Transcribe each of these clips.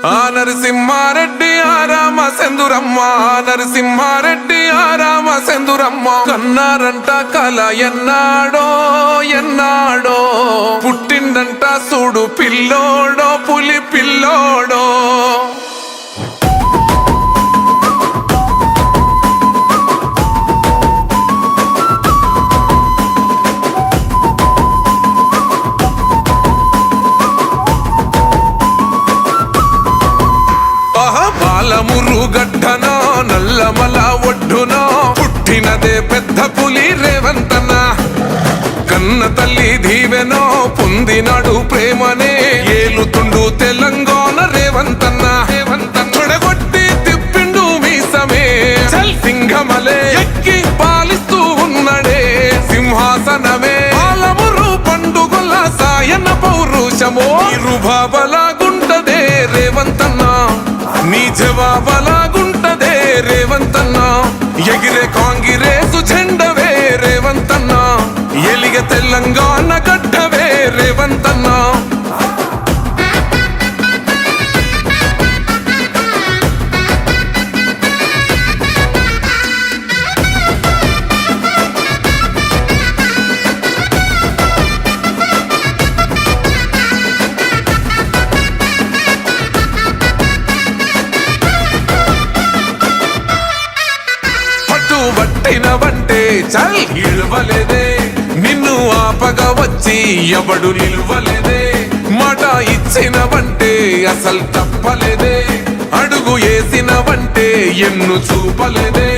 ఆ నరసింహారెడ్డి ఆరామ సెందురమ్మ నరసింహారెడ్డి ఆరామ సెందురమ్మ కన్నారంట కల ఎన్నాడో ఎన్నాడో పుట్టిండంట చూడు పిల్లోడో పులి పిల్లోడో మురుగడ్డనో నల్లమల ఒడ్డునో పుట్టినదే పెద్ద పులి రేవంతన్న కన్న తల్లి దీవెనో పొందినాడు ప్రేమనే ఏలుతుండు తెలంగాణ రేవంతన్న తొడగొట్టి తిప్పిండు మీసమే సింహమలే ఎక్కి పాలిస్తూ ఉన్నడే సింహాసనమే పాలమురు పండుగల సాయన పౌరుషమో ఇరుబాబలాగుంటదే రేవంతన్న నీ జవాబలాగుంటదే రేవంతన్న ఎగిరే కాంగ్రెసు జెండవే రేవంతన్న ఎలిగ తెలంగాణ గడ్డవే రేవంతన్న పట్టినవంటే చల్ ఇల్వలేదే నిన్ను ఆపగా వచ్చి ఎవడు నిలువలేదే మాట ఇచ్చినవంటే అసలు తప్పలేదే అడుగు వేసినవంటే ఎన్ను చూపలేదే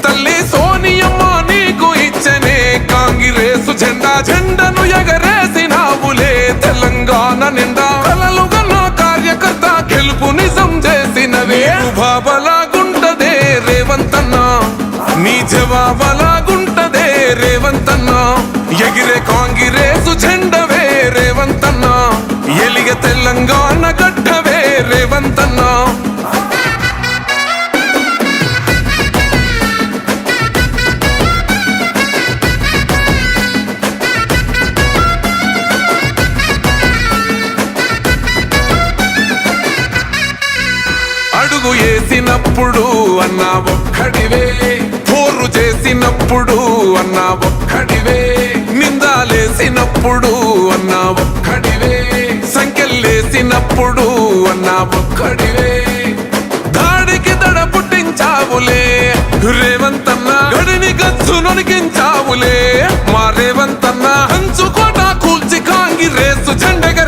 తల్లి సోనియమ్మ నీకు ఇచ్చనే కాంగ్రెసు జెండా జెండను ఎగరేసినావులే తెలంగాణ నిండా కలలుగా నా కార్యకర్త గెలుపు నిజం చేసినవే బాబలాగుంటదే రేవంతన్న నీ జవాబలాగుంటదే రేవంతన్న ఎగిరే కాంగ్రెసు జెండవే రేవంతన్న ఎలిగ తెలంగాణ గడ్డవే రేవంతన్న అడుగు వేసినప్పుడు అన్నా ఒక్కడివే పోరు చేసినప్పుడు అన్నా ఒక్కడివే నిందాలేసినప్పుడు అన్నా ఒక్కడివే సంఖ్యలేసినప్పుడు అన్నా ఒక్కడివే దాడికి దడ పుట్టించావులే రేవంతన్న గడిని గచ్చు నొనికించావులే మా రేవంతన్న హంచుకోట కూల్చి కాంగ్రెసు జెండగ